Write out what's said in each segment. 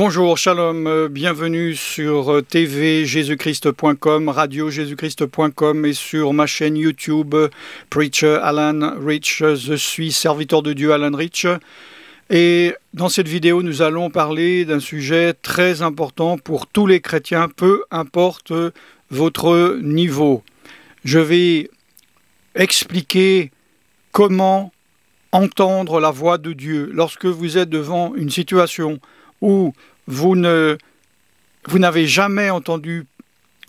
Bonjour, shalom, bienvenue sur tvjésuschrist.com, radiojésuschrist.com et sur ma chaîne YouTube Preacher Alan Rich. Je suis serviteur de Dieu Alan Rich et dans cette vidéo nous allons parler d'un sujet très important pour tous les chrétiens, peu importe votre niveau. Je vais expliquer comment entendre la voix de Dieu lorsque vous êtes devant une situation où vous n'avez jamais entendu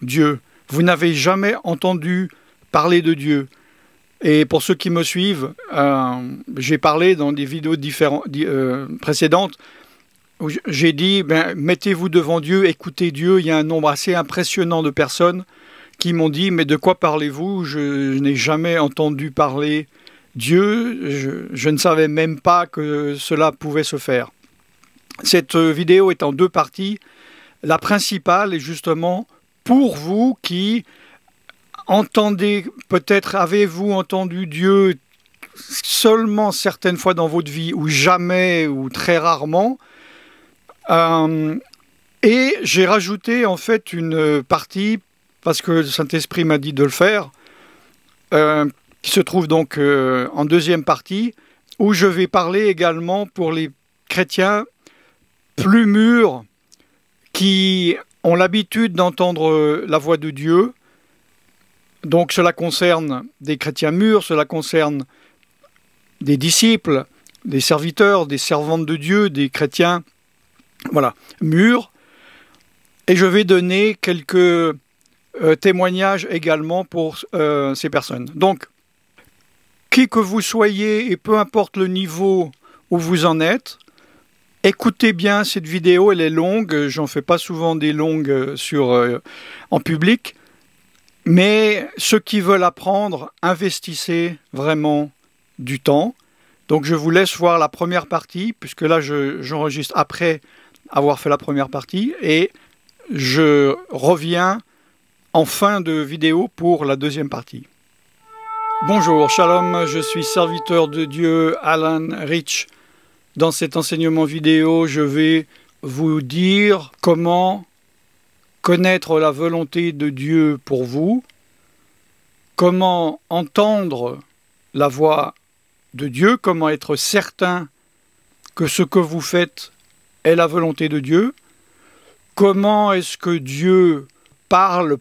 Dieu, vous n'avez jamais entendu parler de Dieu. Et pour ceux qui me suivent, j'ai parlé dans des vidéos précédentes, où j'ai dit, mettez-vous devant Dieu, écoutez Dieu. Il y a un nombre assez impressionnant de personnes qui m'ont dit, mais de quoi parlez-vous? Je n'ai jamais entendu parler Dieu, je ne savais même pas que cela pouvait se faire. Cette vidéo est en deux parties. La principale est justement pour vous qui entendez, peut-être avez-vous entendu Dieu seulement certaines fois dans votre vie, ou jamais, ou très rarement. Et j'ai rajouté en fait une partie, parce que le Saint-Esprit m'a dit de le faire, qui se trouve donc en deuxième partie, où je vais parler également pour les chrétiens plus mûrs, qui ont l'habitude d'entendre la voix de Dieu. Donc cela concerne des chrétiens mûrs, cela concerne des disciples, des serviteurs, des servantes de Dieu, des chrétiens mûrs. Et je vais donner quelques témoignages également pour ces personnes. Donc, qui que vous soyez, et peu importe le niveau où vous en êtes, écoutez bien cette vidéo, elle est longue, j'en fais pas souvent des longues en public, mais ceux qui veulent apprendre, investissez vraiment du temps. Donc je vous laisse voir la première partie, puisque là j'enregistre après avoir fait la première partie, et je reviens en fin de vidéo pour la deuxième partie. Bonjour, shalom, je suis serviteur de Dieu Alan Rich. Dans cet enseignement vidéo, je vais vous dire comment connaître la volonté de Dieu pour vous, comment entendre la voix de Dieu, comment être certain que ce que vous faites est la volonté de Dieu, comment est-ce que Dieu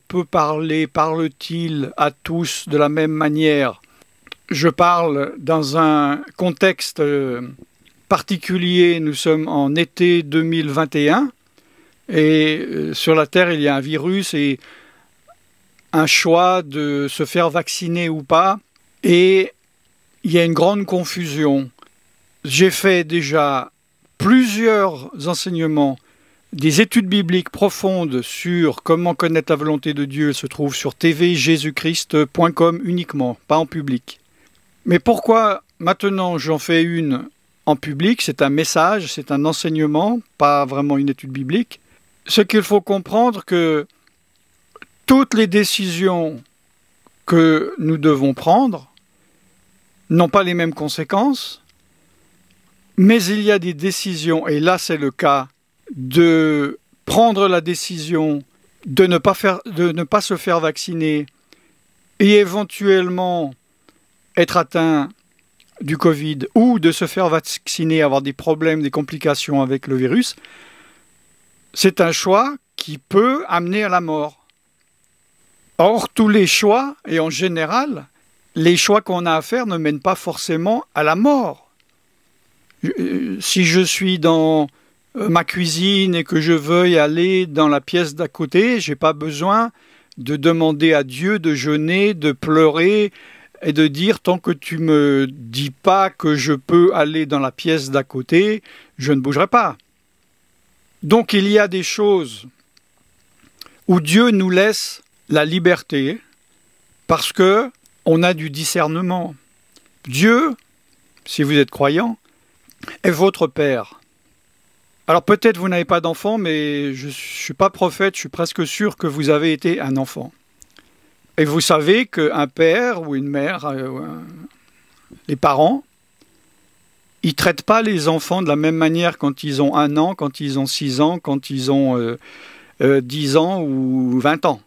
peut parler, parle-t-il à tous de la même manière. Je parle dans un contexte particulier, nous sommes en été 2021 et sur la Terre il y a un virus et un choix de se faire vacciner ou pas, et il y a une grande confusion. J'ai fait déjà plusieurs enseignements, des études bibliques profondes sur comment connaître la volonté de Dieu, se trouve sur tvjésuschrist.com uniquement, pas en public. Mais pourquoi maintenant j'en fais une en public? C'est un message, c'est un enseignement, pas vraiment une étude biblique. Ce qu'il faut comprendre, que toutes les décisions que nous devons prendre n'ont pas les mêmes conséquences, mais il y a des décisions, et là c'est le cas, de prendre la décision de ne pas se faire vacciner et éventuellement être atteint du Covid, ou de se faire vacciner, avoir des problèmes, des complications avec le virus, c'est un choix qui peut amener à la mort. Or, tous les choix, et en général, les choix qu'on a à faire ne mènent pas forcément à la mort. Si je suis dans ma cuisine et que je veuille aller dans la pièce d'à côté, je n'ai pas besoin de demander à Dieu de jeûner, de pleurer, et de dire, tant que tu me dis pas que je peux aller dans la pièce d'à côté, je ne bougerai pas. Donc il y a des choses où Dieu nous laisse la liberté, parce que on a du discernement. Dieu, si vous êtes croyant, est votre Père. Alors peut-être vous n'avez pas d'enfant, mais je ne suis pas prophète, je suis presque sûr que vous avez été un enfant. Et vous savez qu'un père ou une mère, les parents, ne traitent pas les enfants de la même manière quand ils ont 1 an, quand ils ont 6 ans, quand ils ont 10 ans ou 20 ans.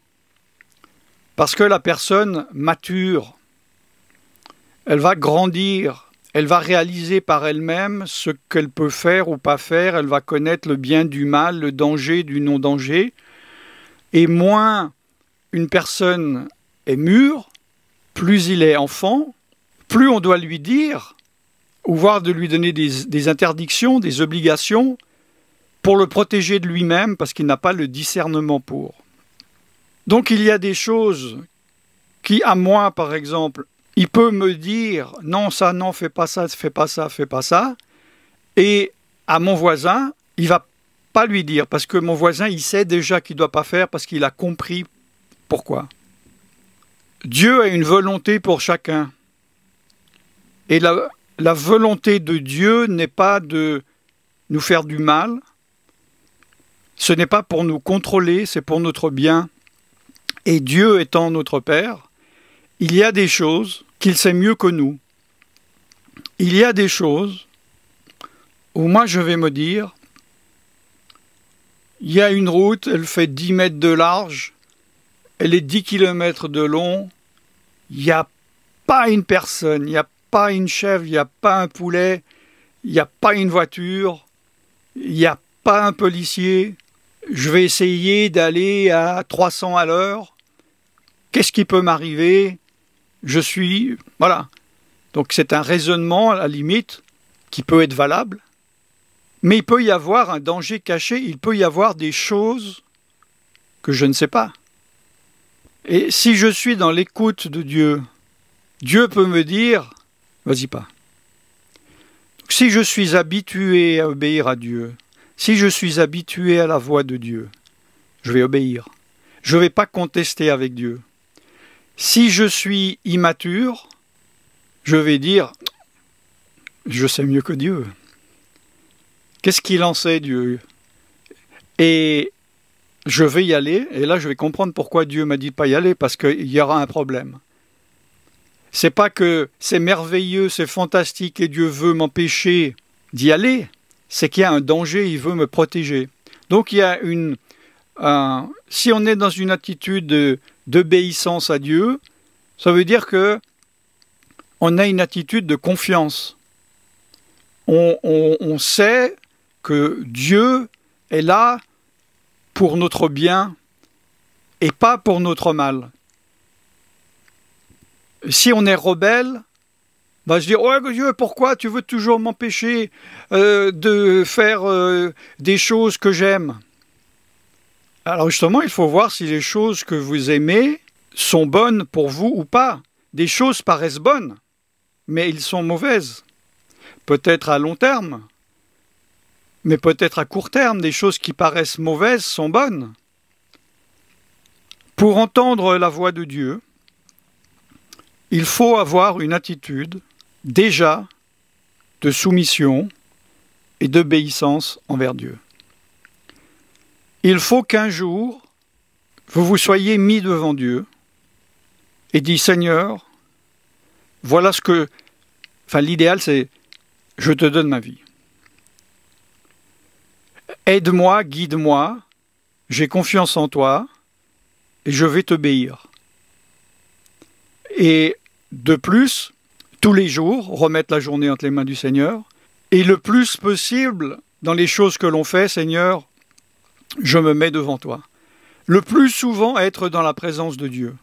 Parce que la personne mature, elle va grandir, elle va réaliser par elle-même ce qu'elle peut faire ou pas faire, elle va connaître le bien du mal, le danger du non-danger. Et moins une personne est mûre, plus il est enfant, plus on doit lui dire, ou voire de lui donner des interdictions, des obligations, pour le protéger de lui-même, parce qu'il n'a pas le discernement pour. Donc il y a des choses qui, à moi par exemple, il peut me dire « non, ça, non, fais pas ça, fais pas ça, fais pas ça », et à mon voisin, il ne va pas lui dire, parce que mon voisin, il sait déjà qu'il ne doit pas faire, parce qu'il a compris pourquoi. Dieu a une volonté pour chacun. Et la volonté de Dieu n'est pas de nous faire du mal, ce n'est pas pour nous contrôler, c'est pour notre bien. Et Dieu étant notre Père, il y a des choses qu'il sait mieux que nous. Il y a des choses où moi je vais me dire, il y a une route, elle fait 10 mètres de large, elle est 10 km de long, il n'y a pas une personne, il n'y a pas une chèvre, il n'y a pas un poulet, il n'y a pas une voiture, il n'y a pas un policier. Je vais essayer d'aller à 300 à l'heure. Qu'est-ce qui peut m'arriver? Je suis... Voilà. Donc c'est un raisonnement, à la limite, qui peut être valable. Mais il peut y avoir un danger caché, il peut y avoir des choses que je ne sais pas. Et si je suis dans l'écoute de Dieu, Dieu peut me dire, vas-y pas. Donc, si je suis habitué à obéir à Dieu, si je suis habitué à la voix de Dieu, je vais obéir. Je ne vais pas contester avec Dieu. Si je suis immature, je vais dire, je sais mieux que Dieu. Qu'est-ce qu'il en sait, Dieu? Et je vais y aller, et là je vais comprendre pourquoi Dieu m'a dit de ne pas y aller, parce qu'il y aura un problème. C'est pas que c'est merveilleux, c'est fantastique, et Dieu veut m'empêcher d'y aller, c'est qu'il y a un danger, il veut me protéger. Donc il y a si on est dans une attitude d'obéissance à Dieu, ça veut dire que on a une attitude de confiance. On sait que Dieu est là pour notre bien et pas pour notre mal. Si on est rebelle, on va se dire « Oh Dieu, pourquoi tu veux toujours m'empêcher de faire des choses que j'aime ?» Alors justement, il faut voir si les choses que vous aimez sont bonnes pour vous ou pas. Des choses paraissent bonnes, mais elles sont mauvaises. Peut-être à long terme, mais peut-être à court terme, des choses qui paraissent mauvaises sont bonnes. Pour entendre la voix de Dieu, il faut avoir une attitude déjà de soumission et d'obéissance envers Dieu. Il faut qu'un jour, vous vous soyez mis devant Dieu et dit « Seigneur, voilà ce que... » Enfin, l'idéal, c'est « Je te donne ma vie. Aide-moi, guide-moi, j'ai confiance en toi et je vais t'obéir. » Et de plus, tous les jours, remettre la journée entre les mains du Seigneur, et le plus possible, dans les choses que l'on fait, Seigneur, je me mets devant toi. Le plus souvent, être dans la présence de Dieu.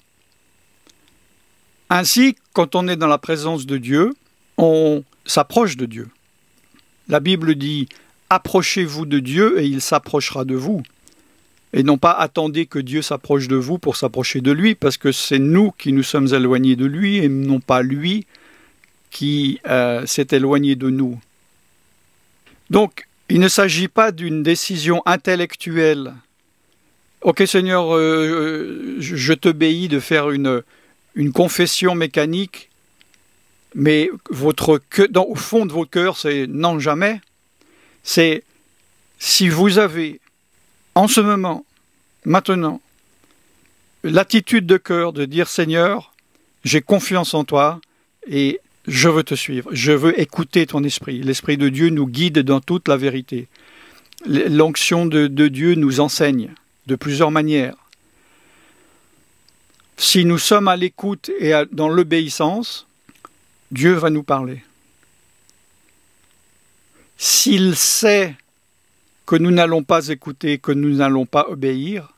Ainsi, quand on est dans la présence de Dieu, on s'approche de Dieu. La Bible dit « Approchez-vous de Dieu et il s'approchera de vous ». Et non pas attendez que Dieu s'approche de vous pour s'approcher de lui, parce que c'est nous qui nous sommes éloignés de lui et non pas lui qui s'est éloigné de nous. Donc, il ne s'agit pas d'une décision intellectuelle. « Ok Seigneur, je t'obéis de faire une confession mécanique, mais au fond de votre cœur, c'est non jamais. » C'est si vous avez en ce moment, maintenant, l'attitude de cœur de dire « Seigneur, j'ai confiance en toi et je veux te suivre, je veux écouter ton esprit. L'Esprit de Dieu nous guide dans toute la vérité. L'onction de Dieu nous enseigne de plusieurs manières. Si nous sommes à l'écoute et dans l'obéissance, Dieu va nous parler. S'il sait que nous n'allons pas écouter, que nous n'allons pas obéir,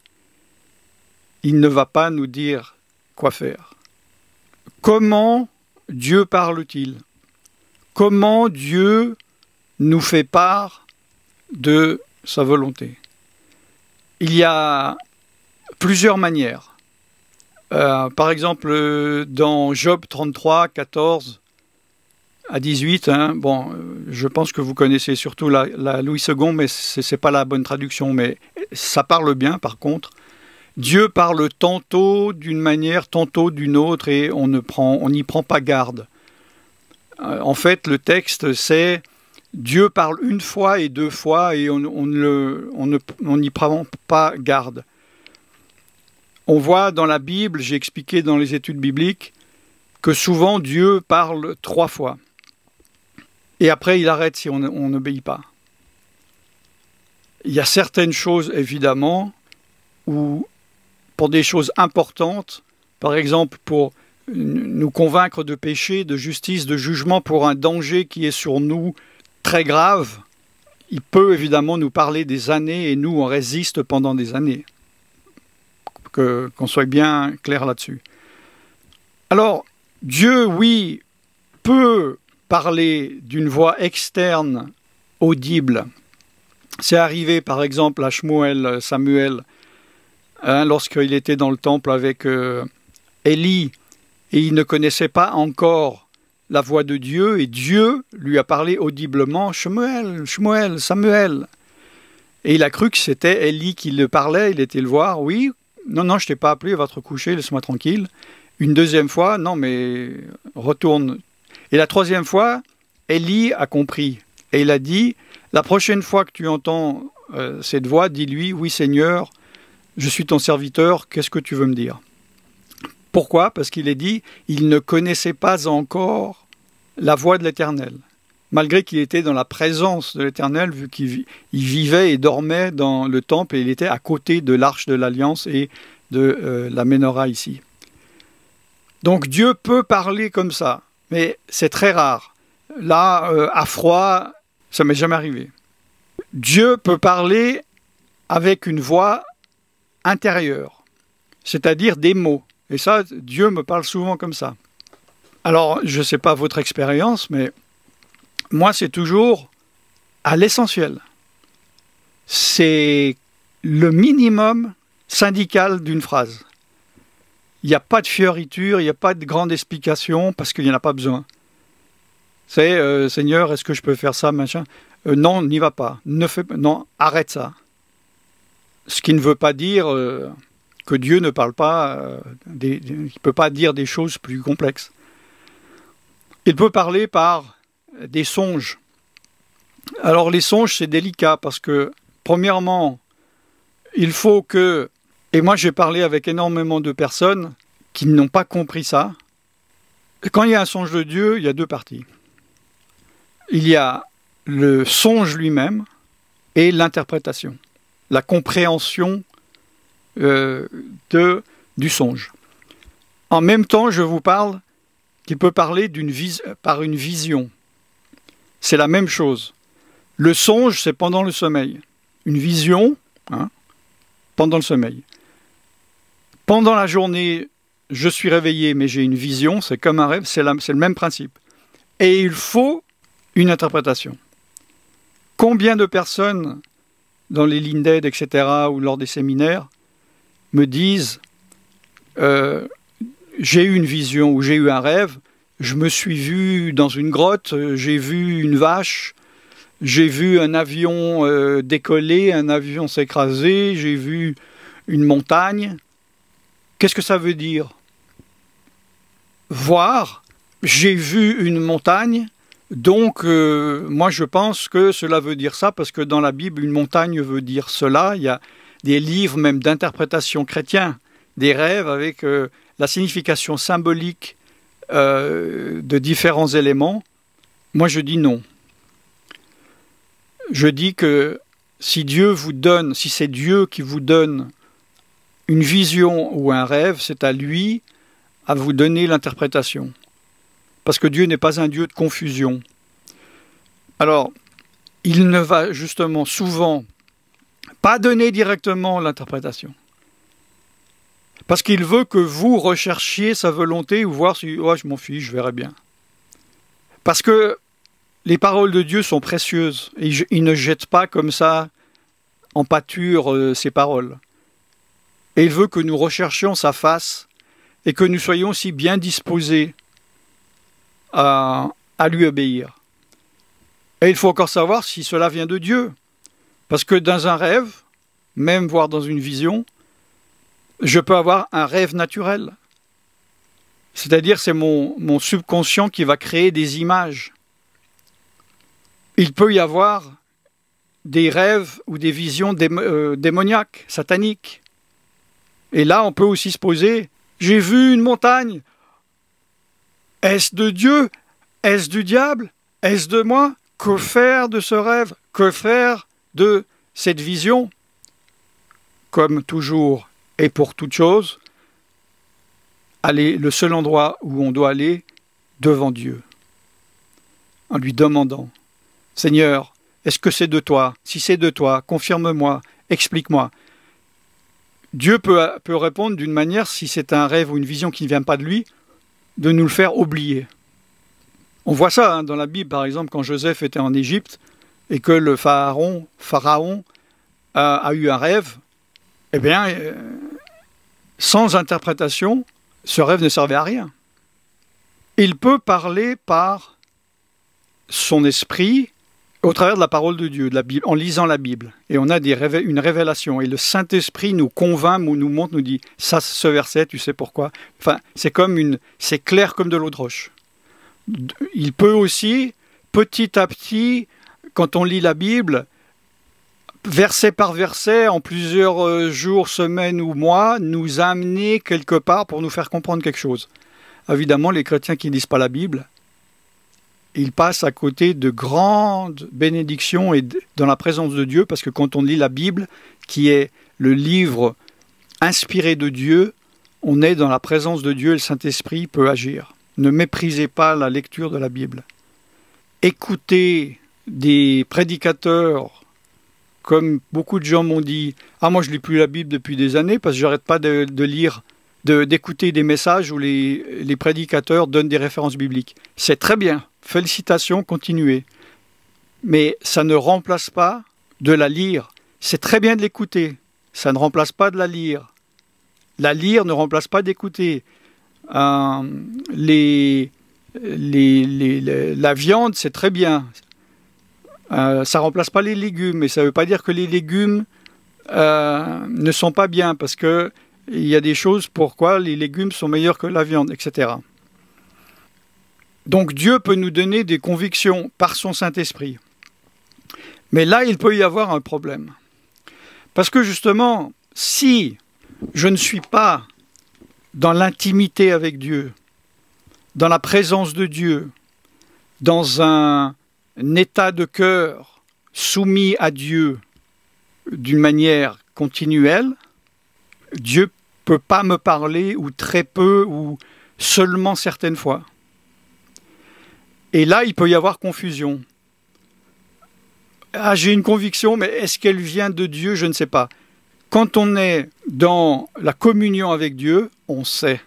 il ne va pas nous dire quoi faire. Comment Dieu parle-t-il? Comment Dieu nous fait part de sa volonté? Il y a plusieurs manières. Par exemple, dans Job 33, 14 à 18, je pense que vous connaissez surtout la Louis II, mais ce n'est pas la bonne traduction, mais ça parle bien par contre. Dieu parle tantôt d'une manière, tantôt d'une autre, et on n'y prend pas garde. En fait, le texte, c'est Dieu parle une fois et deux fois, et on n'y prend pas garde. On voit dans la Bible, j'ai expliqué dans les études bibliques, que souvent Dieu parle 3 fois. Et après, il arrête si on n'obéit pas. Il y a certaines choses, évidemment, où, pour des choses importantes, par exemple pour nous convaincre de péché, de justice, de jugement, pour un danger qui est sur nous très grave, il peut évidemment nous parler des années et nous, on résiste pendant des années. Qu'on soit bien clair là-dessus. Alors, Dieu, oui, peut parler d'une voix externe audible. C'est arrivé, par exemple, à Samuel, lorsqu'il était dans le temple avec Élie, et il ne connaissait pas encore la voix de Dieu, et Dieu lui a parlé audiblement, « Shmuel, Samuel ». Et il a cru que c'était Élie qui le parlait, il était le voir, « Oui, non, je t'ai pas appelé, va te recoucher, laisse-moi tranquille ». Une deuxième fois, « Non, mais retourne ». Et la troisième fois, Élie a compris. Et il a dit, « La prochaine fois que tu entends cette voix, dis-lui, oui Seigneur, je suis ton serviteur, qu'est-ce que tu veux me dire ?» Pourquoi? Parce qu'il est dit, il ne connaissait pas encore la voix de l'Éternel. Malgré qu'il était dans la présence de l'Éternel, vu qu'il vivait et dormait dans le temple, et il était à côté de l'arche de l'Alliance et de la Ménorah ici. Donc Dieu peut parler comme ça, mais c'est très rare. Là, à froid, ça ne m'est jamais arrivé. Dieu peut parler avec une voix intérieure, c'est-à-dire des mots. Et ça, Dieu me parle souvent comme ça. Alors, je ne sais pas votre expérience, mais moi, c'est toujours à l'essentiel. C'est le minimum syndical d'une phrase. Il n'y a pas de fioriture, il n'y a pas de grande explication, parce qu'il n'y en a pas besoin. C'est Seigneur, est-ce que je peux faire ça, machin? Non, n'y va pas. Non, arrête ça. Ce qui ne veut pas dire que Dieu ne parle pas, il ne peut pas dire des choses plus complexes. Il peut parler par des songes. Alors les songes, c'est délicat parce que, premièrement, il faut que... Et moi, j'ai parlé avec énormément de personnes qui n'ont pas compris ça. Quand il y a un songe de Dieu, il y a 2 parties. Il y a le songe lui-même et l'interprétation, la compréhension du songe. En même temps, je vous parle qu'il peut parler par une vision. C'est la même chose. Le songe, c'est pendant le sommeil. Une vision, pendant le sommeil. Pendant la journée, je suis réveillé, mais j'ai une vision, c'est comme un rêve, c'est le même principe. Et il faut une interprétation. Combien de personnes, dans les lignes d'aide, etc., ou lors des séminaires, me disent j'ai eu une vision ou j'ai eu un rêve, je me suis vu dans une grotte, j'ai vu une vache, j'ai vu un avion décoller, un avion s'écraser, j'ai vu une montagne. Qu'est-ce que ça veut dire? Voir, j'ai vu une montagne, donc moi je pense que cela veut dire ça, parce que dans la Bible, une montagne veut dire cela. Il y a des livres même d'interprétation chrétien, des rêves avec la signification symbolique de différents éléments. Moi, je dis non. Je dis que si Dieu vous donne, si c'est Dieu qui vous donne une vision ou un rêve, c'est à lui à vous donner l'interprétation. Parce que Dieu n'est pas un Dieu de confusion. Alors, il ne va justement souvent pas donner directement l'interprétation. Parce qu'il veut que vous recherchiez sa volonté ou voir si oh, je m'en fiche, je verrai bien. Parce que les paroles de Dieu sont précieuses et il ne jette pas comme ça en pâture ses paroles. Et il veut que nous recherchions sa face et que nous soyons aussi bien disposés à lui obéir. Et il faut encore savoir si cela vient de Dieu. Parce que dans un rêve, même voire dans une vision, je peux avoir un rêve naturel. C'est-à-dire c'est mon subconscient qui va créer des images. Il peut y avoir des rêves ou des visions démoniaques, sataniques. Et là, on peut aussi se poser, j'ai vu une montagne. Est-ce de Dieu? Est-ce du diable? Est-ce de moi? Que faire de ce rêve? Que faire de cette vision? Comme toujours et pour toute chose, aller le seul endroit où on doit aller devant Dieu, en lui demandant, Seigneur, est-ce que c'est de toi? Si c'est de toi, confirme-moi, explique-moi. Dieu peut répondre d'une manière, si c'est un rêve ou une vision qui ne vient pas de lui, de nous le faire oublier. On voit ça dans la Bible, par exemple, quand Joseph était en Égypte et que le pharaon a eu un rêve, eh bien, sans interprétation, ce rêve ne servait à rien. Il peut parler par son esprit au travers de la parole de Dieu, de la Bible, en lisant la Bible. Et on a une révélation. Et le Saint-Esprit nous convainc, nous montre, nous dit « ça, ce verset, tu sais pourquoi ?» Enfin, c'est clair comme de l'eau de roche. Il peut aussi, petit à petit, quand on lit la Bible, verset par verset, en plusieurs jours, semaines ou mois, nous amener quelque part pour nous faire comprendre quelque chose. Évidemment, les chrétiens qui ne lisent pas la Bible, ils passent à côté de grandes bénédictions et dans la présence de Dieu, parce que quand on lit la Bible, qui est le livre inspiré de Dieu, on est dans la présence de Dieu et le Saint-Esprit peut agir. Ne méprisez pas la lecture de la Bible. Écoutez des prédicateurs, comme beaucoup de gens m'ont dit, « Ah, moi je lis plus la Bible depuis des années parce que j'arrête pas d'écouter des messages où les prédicateurs donnent des références bibliques. » C'est très bien, félicitations, continuez. Mais ça ne remplace pas de la lire. C'est très bien de l'écouter, ça ne remplace pas de la lire. La lire ne remplace pas d'écouter. La viande, c'est très bien. Ça ne remplace pas les légumes, mais ça ne veut pas dire que les légumes ne sont pas bien, parce qu'il y a des choses pourquoi les légumes sont meilleurs que la viande, etc. Donc Dieu peut nous donner des convictions par son Saint-Esprit. Mais là, il peut y avoir un problème. Parce que justement, si je ne suis pas dans l'intimité avec Dieu, dans la présence de Dieu, dans un état de cœur soumis à Dieu d'une manière continuelle, Dieu ne peut pas me parler, ou très peu, ou seulement certaines fois. Et là, il peut y avoir confusion. Ah, j'ai une conviction, mais est-ce qu'elle vient de Dieu? Je ne sais pas. Quand on est dans la communion avec Dieu, on sait.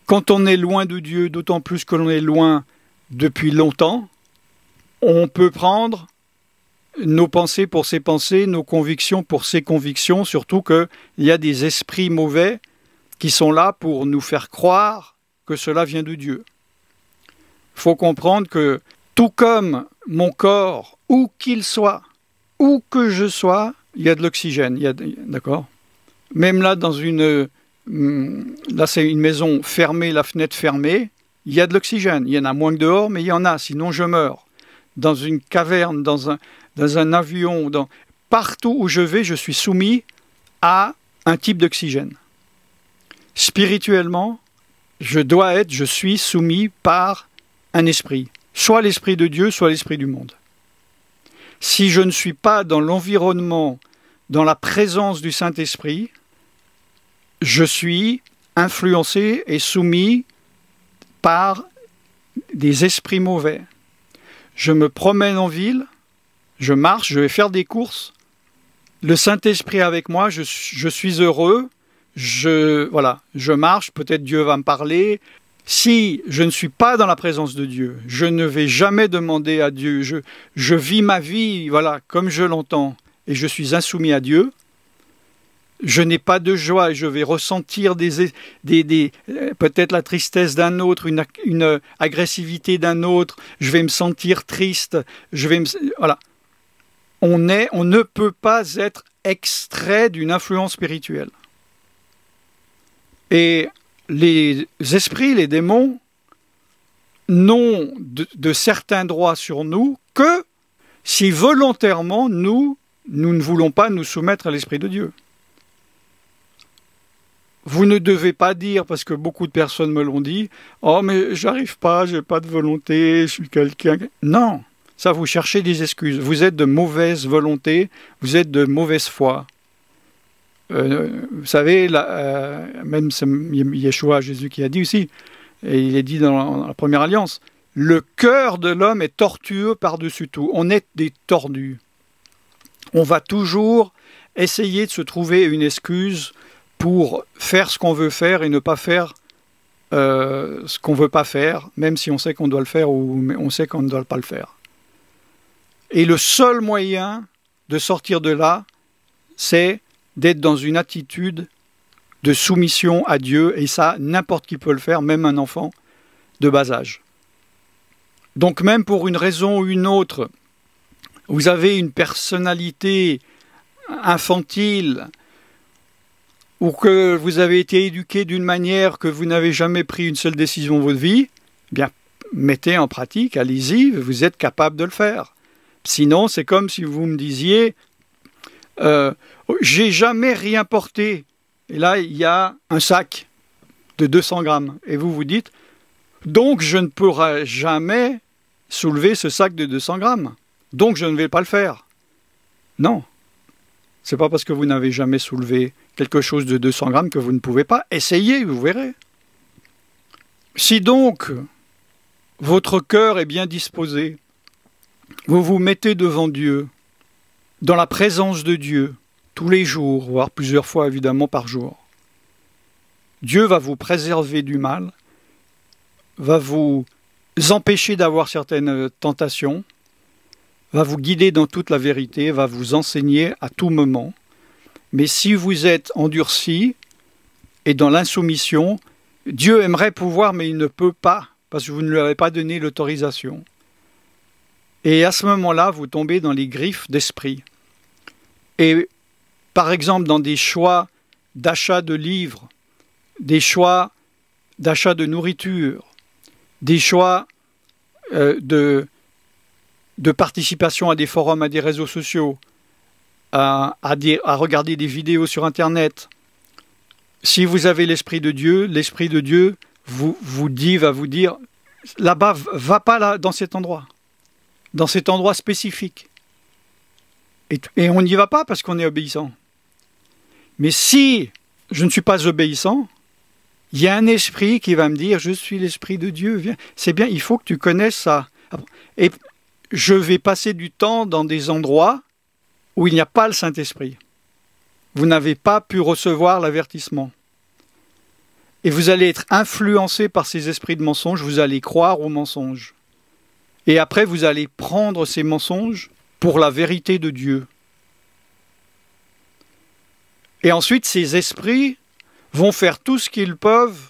Quand on est loin de Dieu, d'autant plus que l'on est loin depuis longtemps, on peut prendre nos pensées pour ses pensées, nos convictions pour ses convictions, surtout qu'il y a des esprits mauvais qui sont là pour nous faire croire que cela vient de Dieu. Il faut comprendre que tout comme mon corps, où qu'il soit, où que je sois, il y a de l'oxygène, d'accord? Même là, là c'est une maison fermée, la fenêtre fermée, il y a de l'oxygène. Il y en a moins que dehors, mais il y en a, sinon je meurs. Dans une caverne, dans un avion, partout où je vais, je suis soumis à un type d'oxygène. Spirituellement, je suis soumis par un esprit, soit l'esprit de Dieu, soit l'esprit du monde. Si je ne suis pas dans l'environnement, dans la présence du Saint-Esprit, je suis influencé et soumis par des esprits mauvais. Je me promène en ville, je marche, je vais faire des courses. Le Saint-Esprit avec moi, je suis heureux, je marche, peut-être Dieu va me parler. Si je ne suis pas dans la présence de Dieu, je ne vais jamais demander à Dieu, je vis ma vie comme je l'entends et je suis insoumis à Dieu. Je n'ai pas de joie et je vais ressentir peut-être la tristesse d'un autre, une agressivité d'un autre, je vais me sentir triste, On ne peut pas être extrait d'une influence spirituelle. Et les esprits, les démons, n'ont de certains droits sur nous que si volontairement nous ne voulons pas nous soumettre à l'Esprit de Dieu. Vous ne devez pas dire, parce que beaucoup de personnes me l'ont dit, « Oh, mais j'arrive pas, j'ai pas de volonté, je suis quelqu'un... » Non, ça, vous cherchez des excuses. Vous êtes de mauvaise volonté, vous êtes de mauvaise foi. Vous savez, même c'est Yeshua, Jésus qui a dit aussi, et il est dit dans la première alliance, « Le cœur de l'homme est tortueux par-dessus tout. » On est des tordus. On va toujours essayer de se trouver une excuse pour faire ce qu'on veut faire et ne pas faire ce qu'on ne veut pas faire, même si on sait qu'on doit le faire ou on sait qu'on ne doit pas le faire. Et le seul moyen de sortir de là, c'est d'être dans une attitude de soumission à Dieu, et ça, n'importe qui peut le faire, même un enfant de bas âge. Donc même pour une raison ou une autre, vous avez une personnalité infantile, ou que vous avez été éduqué d'une manière que vous n'avez jamais pris une seule décision de votre vie, eh bien, mettez en pratique, allez-y, vous êtes capable de le faire. Sinon, c'est comme si vous me disiez j'ai jamais rien porté. Et là, il y a un sac de 200 grammes. Et vous vous dites, donc je ne pourrai jamais soulever ce sac de 200 grammes. Donc je ne vais pas le faire. Non. C'est pas parce que vous n'avez jamais soulevé quelque chose de 200 grammes que vous ne pouvez pas. Essayez, vous verrez. Si donc votre cœur est bien disposé, vous vous mettez devant Dieu, dans la présence de Dieu, tous les jours, voire plusieurs fois évidemment par jour. Dieu va vous préserver du mal, va vous empêcher d'avoir certaines tentations, va vous guider dans toute la vérité, va vous enseigner à tout moment. Mais si vous êtes endurci et dans l'insoumission, Dieu aimerait pouvoir, mais il ne peut pas, parce que vous ne lui avez pas donné l'autorisation. Et à ce moment-là, vous tombez dans les griffes d'esprit. Et par exemple, dans des choix d'achat de livres, des choix d'achat de nourriture, des choix de participation à des forums, à des réseaux sociaux, à regarder des vidéos sur Internet. Si vous avez l'Esprit de Dieu va vous dire, là-bas, va pas là, dans cet endroit spécifique. Et on n'y va pas parce qu'on est obéissant. Mais si je ne suis pas obéissant, il y a un esprit qui va me dire, je suis l'Esprit de Dieu, viens. C'est bien, il faut que tu connaisses ça. Et je vais passer du temps dans des endroits où il n'y a pas le Saint-Esprit. Vous n'avez pas pu recevoir l'avertissement. Et vous allez être influencé par ces esprits de mensonges, vous allez croire aux mensonges. Et après, vous allez prendre ces mensonges pour la vérité de Dieu. Et ensuite, ces esprits vont faire tout ce qu'ils peuvent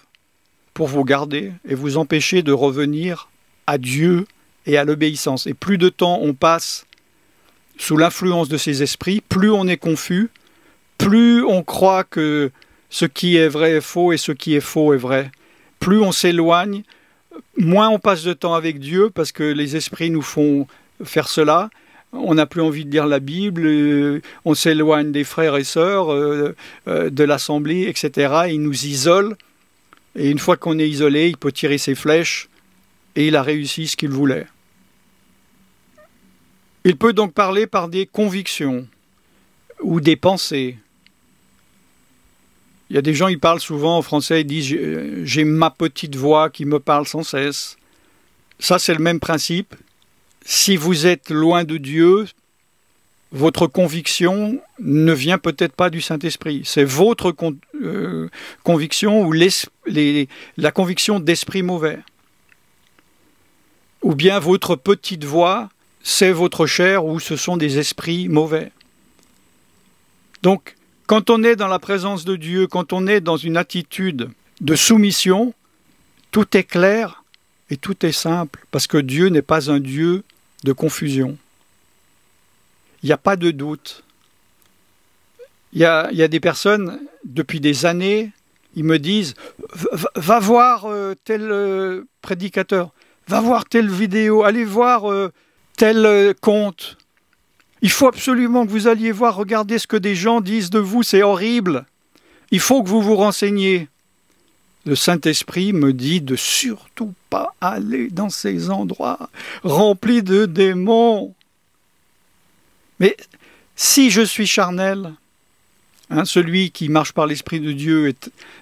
pour vous garder et vous empêcher de revenir à Dieu et à l'obéissance. Et plus de temps on passe sous l'influence de ces esprits, plus on est confus, plus on croit que ce qui est vrai est faux et ce qui est faux est vrai. Plus on s'éloigne, moins on passe de temps avec Dieu parce que les esprits nous font faire cela. On n'a plus envie de lire la Bible, on s'éloigne des frères et sœurs, de l'assemblée, etc. Ils nous isolent. Et une fois qu'on est isolé, il peut tirer ses flèches et il a réussi ce qu'il voulait. Il peut donc parler par des convictions ou des pensées. Il y a des gens, ils parlent souvent en français, ils disent « j'ai ma petite voix qui me parle sans cesse ». Ça, c'est le même principe. Si vous êtes loin de Dieu, votre conviction ne vient peut-être pas du Saint-Esprit. C'est votre conviction ou la conviction d'esprit mauvais. Ou bien votre petite voix, c'est votre chair ou ce sont des esprits mauvais. Donc, quand on est dans la présence de Dieu, quand on est dans une attitude de soumission, tout est clair et tout est simple, parce que Dieu n'est pas un Dieu de confusion. Il n'y a pas de doute. Il y a des personnes, depuis des années, ils me disent « Va voir tel prédicateur, va voir telle vidéo, allez voir tel conte. Il faut absolument que vous alliez voir, regardez ce que des gens disent de vous, c'est horrible. Il faut que vous vous renseigniez. » Le Saint-Esprit me dit de surtout pas aller dans ces endroits remplis de démons. Mais si je suis charnel, celui qui marche par l'Esprit de Dieu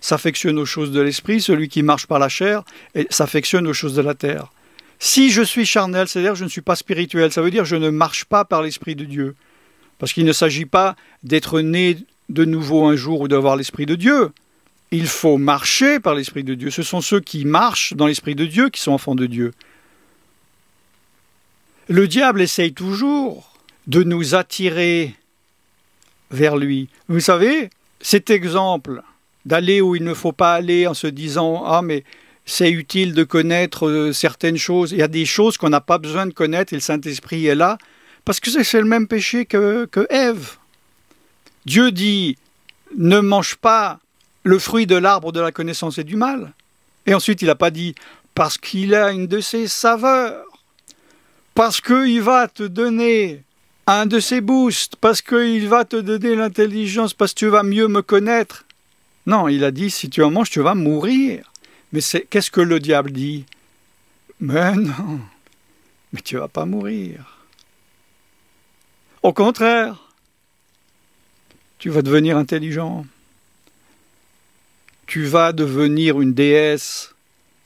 s'affectionne aux choses de l'Esprit, celui qui marche par la chair s'affectionne aux choses de la terre. Si je suis charnel, c'est-à-dire que je ne suis pas spirituel, ça veut dire que je ne marche pas par l'Esprit de Dieu. Parce qu'il ne s'agit pas d'être né de nouveau un jour ou d'avoir l'Esprit de Dieu. Il faut marcher par l'Esprit de Dieu. Ce sont ceux qui marchent dans l'Esprit de Dieu qui sont enfants de Dieu. Le diable essaye toujours de nous attirer vers lui. Vous savez, cet exemple d'aller où il ne faut pas aller en se disant « Ah, mais c'est utile de connaître certaines choses. » Il y a des choses qu'on n'a pas besoin de connaître et le Saint-Esprit est là parce que c'est le même péché que Ève. Dieu dit « Ne mange pas le fruit de l'arbre de la connaissance et du mal. » Et ensuite, il n'a pas dit « Parce qu'il a une de ses saveurs. Parce qu'il va te donner un de ses boosts. Parce qu'il va te donner l'intelligence. Parce que tu vas mieux me connaître. » Non, il a dit « Si tu en manges, tu vas mourir. » Mais qu'est-ce que le diable dit? Mais non, mais tu ne vas pas mourir. Au contraire, tu vas devenir intelligent. Tu vas devenir une déesse.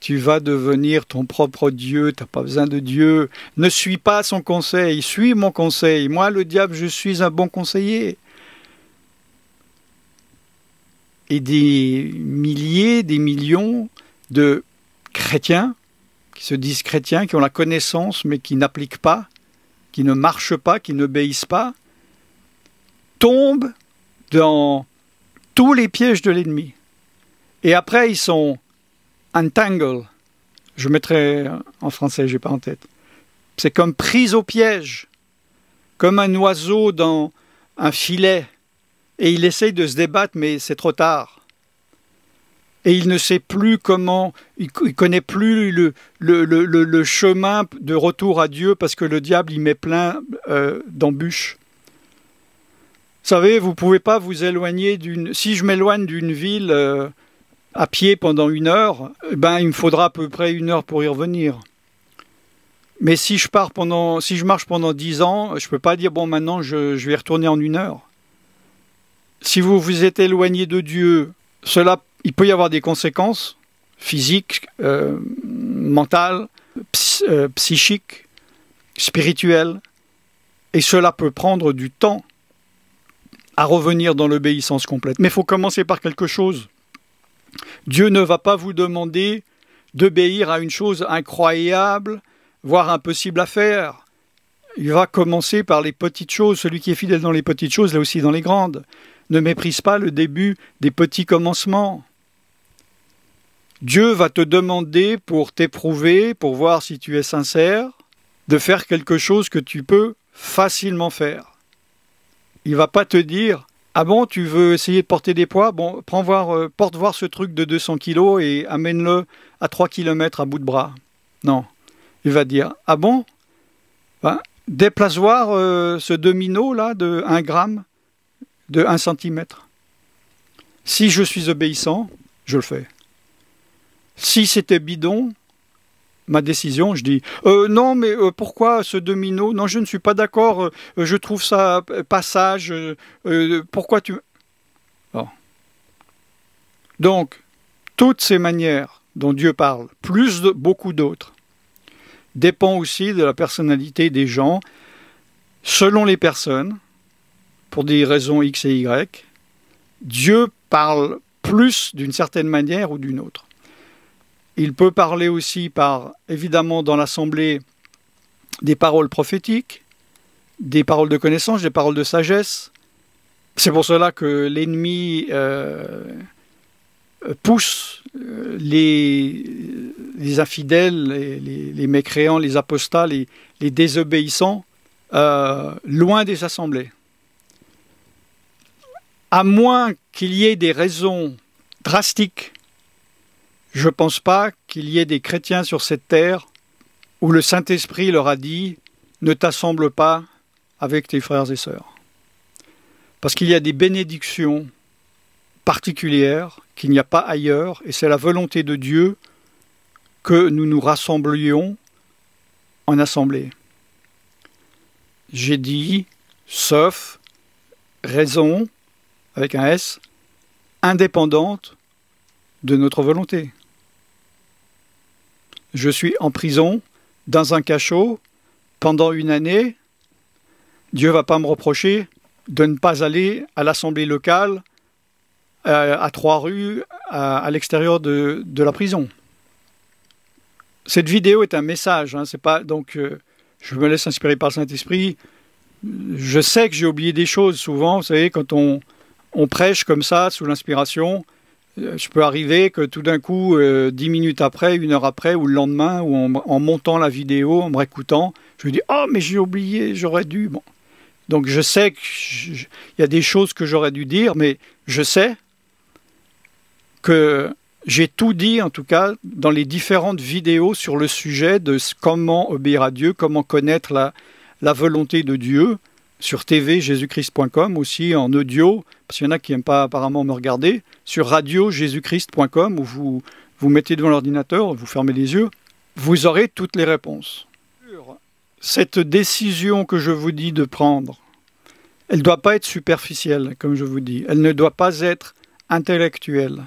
Tu vas devenir ton propre Dieu. Tu n'as pas besoin de Dieu. Ne suis pas son conseil, suis mon conseil. Moi, le diable, je suis un bon conseiller. Et des milliers, des millions de chrétiens, qui se disent chrétiens, qui ont la connaissance, mais qui n'appliquent pas, qui ne marchent pas, qui n'obéissent pas, tombent dans tous les pièges de l'ennemi. Et après, ils sont entangled. Je mettrai en français, je n'ai pas en tête. C'est comme prise au piège, comme un oiseau dans un filet. Et il essaye de se débattre, mais c'est trop tard. Et il ne sait plus comment, il ne connaît plus le chemin de retour à Dieu parce que le diable y met plein d'embûches. Vous savez, vous ne pouvez pas vous éloigner d'une... Si je m'éloigne d'une ville à pied pendant 1 heure, ben, il me faudra à peu près 1 heure pour y revenir. Mais si je marche pendant 10 ans, je ne peux pas dire, bon, maintenant, je vais retourner en 1 heure. Si vous vous êtes éloigné de Dieu, il peut y avoir des conséquences physiques, mentales, psychiques, spirituelles, et cela peut prendre du temps à revenir dans l'obéissance complète. Mais il faut commencer par quelque chose. Dieu ne va pas vous demander d'obéir à une chose incroyable, voire impossible à faire. Il va commencer par les petites choses. Celui qui est fidèle dans les petites choses, là aussi dans les grandes. Ne méprise pas le début des petits commencements. Dieu va te demander pour t'éprouver, pour voir si tu es sincère, de faire quelque chose que tu peux facilement faire. Il ne va pas te dire « Ah bon, tu veux essayer de porter des poids? Bon, porte voir ce truc de 200 kilos et amène-le à 3 km à bout de bras. » Non. Il va dire « Ah bon? Ben, déplace voir ce domino-là de 1 gramme, de 1 centimètre. Si je suis obéissant, je le fais. Si c'était bidon, ma décision, je dis non, mais pourquoi ce domino? Non, je ne suis pas d'accord, je trouve ça pas sage, pourquoi tu... Bon. Donc, toutes ces manières dont Dieu parle, plus de beaucoup d'autres, dépend aussi de la personnalité des gens, selon les personnes, pour des raisons X et Y. Dieu parle plus d'une certaine manière ou d'une autre. Il peut parler aussi par, évidemment, dans l'assemblée, des paroles prophétiques, des paroles de connaissance, des paroles de sagesse. C'est pour cela que l'ennemi pousse les infidèles, les mécréants, les apostats, les désobéissants, loin des assemblées. À moins qu'il y ait des raisons drastiques, je ne pense pas qu'il y ait des chrétiens sur cette terre où le Saint-Esprit leur a dit « Ne t'assemble pas avec tes frères et sœurs ». Parce qu'il y a des bénédictions particulières qu'il n'y a pas ailleurs, et c'est la volonté de Dieu que nous nous rassemblions en assemblée. J'ai dit, sauf raison, avec un S, indépendante de notre volonté. Je suis en prison, dans un cachot, pendant une année. Dieu ne va pas me reprocher de ne pas aller à l'assemblée locale, à 3 rues, à l'extérieur de la prison. Cette vidéo est un message, hein, c'est pas, donc je me laisse inspirer par le Saint-Esprit. Je sais que j'ai oublié des choses souvent, vous savez, quand on prêche comme ça, sous l'inspiration, je peux arriver que tout d'un coup, 10 minutes après, 1 heure après, ou le lendemain, ou en montant la vidéo, en me réécoutant, je me dis « Oh, mais j'ai oublié, j'aurais dû... » Bon. Donc je sais qu'il y a des choses que j'aurais dû dire, mais je sais que j'ai tout dit, en tout cas, dans les différentes vidéos sur le sujet de comment obéir à Dieu, comment connaître la volonté de Dieu, sur tvjesuschrist.com, aussi en audio, parce qu'il y en a qui n'aiment pas apparemment me regarder, sur radiojesuschrist.com, où vous mettez devant l'ordinateur, vous fermez les yeux, vous aurez toutes les réponses. Cette décision que je vous dis de prendre, elle ne doit pas être superficielle, comme je vous dis. Elle ne doit pas être intellectuelle.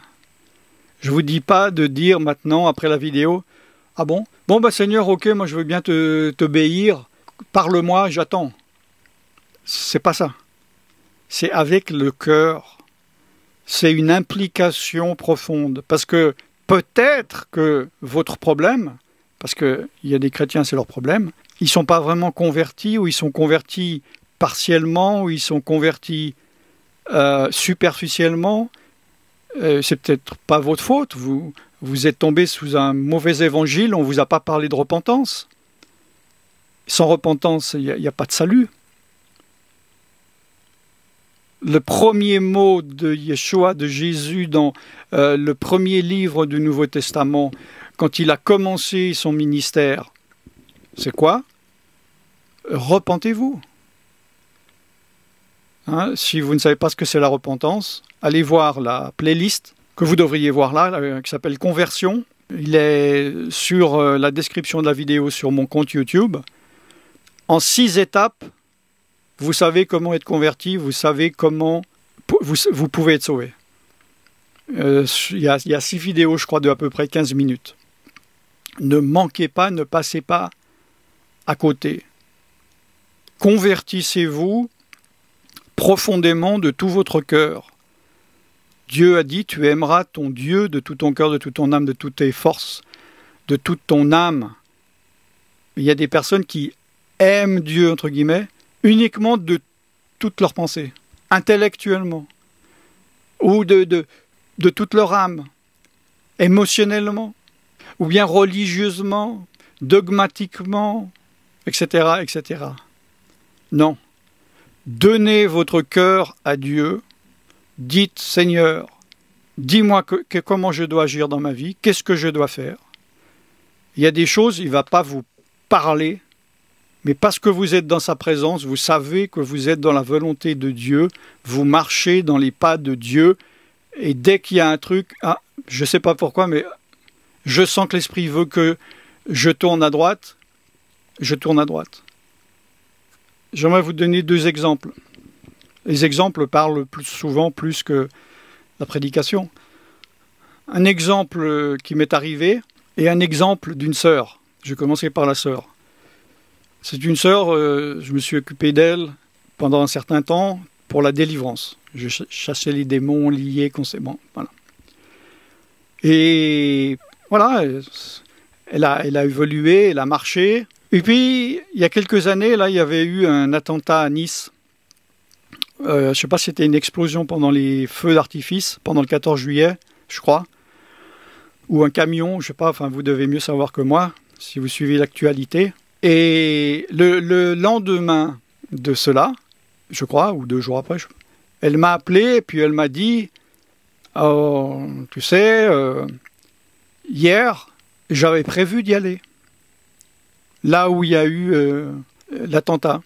Je ne vous dis pas de dire maintenant, après la vidéo, « Ah bon? Bon, bah Seigneur, ok, moi je veux bien t'obéir, parle-moi, j'attends. » C'est pas ça. C'est avec le cœur. C'est une implication profonde. Parce que peut-être que votre problème, parce qu'il y a des chrétiens, c'est leur problème, ils ne sont pas vraiment convertis, ou ils sont convertis partiellement, ou ils sont convertis superficiellement. C'est peut-être pas votre faute. Vous êtes tombé sous un mauvais évangile, on ne vous a pas parlé de repentance. Sans repentance, il n'y a pas de salut. Le premier mot de Yeshua, de Jésus, dans le premier livre du Nouveau Testament, quand il a commencé son ministère, c'est quoi? Repentez-vous. Hein, si vous ne savez pas ce que c'est la repentance, allez voir la playlist que vous devriez voir là, qui s'appelle Conversion. Il est sur la description de la vidéo sur mon compte YouTube. En 6 étapes, vous savez comment être converti, vous savez comment vous pouvez être sauvé. Il y a 6 vidéos, je crois, de à peu près 15 minutes. Ne manquez pas, ne passez pas à côté. Convertissez-vous profondément de tout votre cœur. Dieu a dit, tu aimeras ton Dieu de tout ton cœur, de toute ton âme, de toutes tes forces, de toute ton âme. Il y a des personnes qui aiment Dieu, entre guillemets, uniquement de toutes leurs pensées, intellectuellement, ou de toute leur âme, émotionnellement, ou bien religieusement, dogmatiquement, etc., etc. Non. Donnez votre cœur à Dieu. Dites, Seigneur, dis-moi comment je dois agir dans ma vie, qu'est-ce que je dois faire. Il y a des choses, il ne va pas vous parler, mais parce que vous êtes dans sa présence, vous savez que vous êtes dans la volonté de Dieu, vous marchez dans les pas de Dieu, et dès qu'il y a un truc, je ne sais pas pourquoi, mais je sens que l'esprit veut que je tourne à droite, je tourne à droite. J'aimerais vous donner 2 exemples. Les exemples parlent souvent plus que la prédication. Un exemple qui m'est arrivé et un exemple d'une sœur. Je vais commencer par la sœur. C'est une sœur, je me suis occupé d'elle pendant un certain temps pour la délivrance. Je chassais les démons liés, bon, voilà. Et voilà, elle a évolué, elle a marché. Et puis, il y a quelques années, là, il y avait eu un attentat à Nice. Je ne sais pas si c'était une explosion pendant les feux d'artifice, pendant le 14 juillet, je crois. Ou un camion, je ne sais pas, enfin, vous devez mieux savoir que moi, si vous suivez l'actualité. Et le lendemain de cela, je crois, ou 2 jours après, elle m'a appelé et puis elle m'a dit « Oh, tu sais, hier, j'avais prévu d'y aller. Là où il y a eu l'attentat.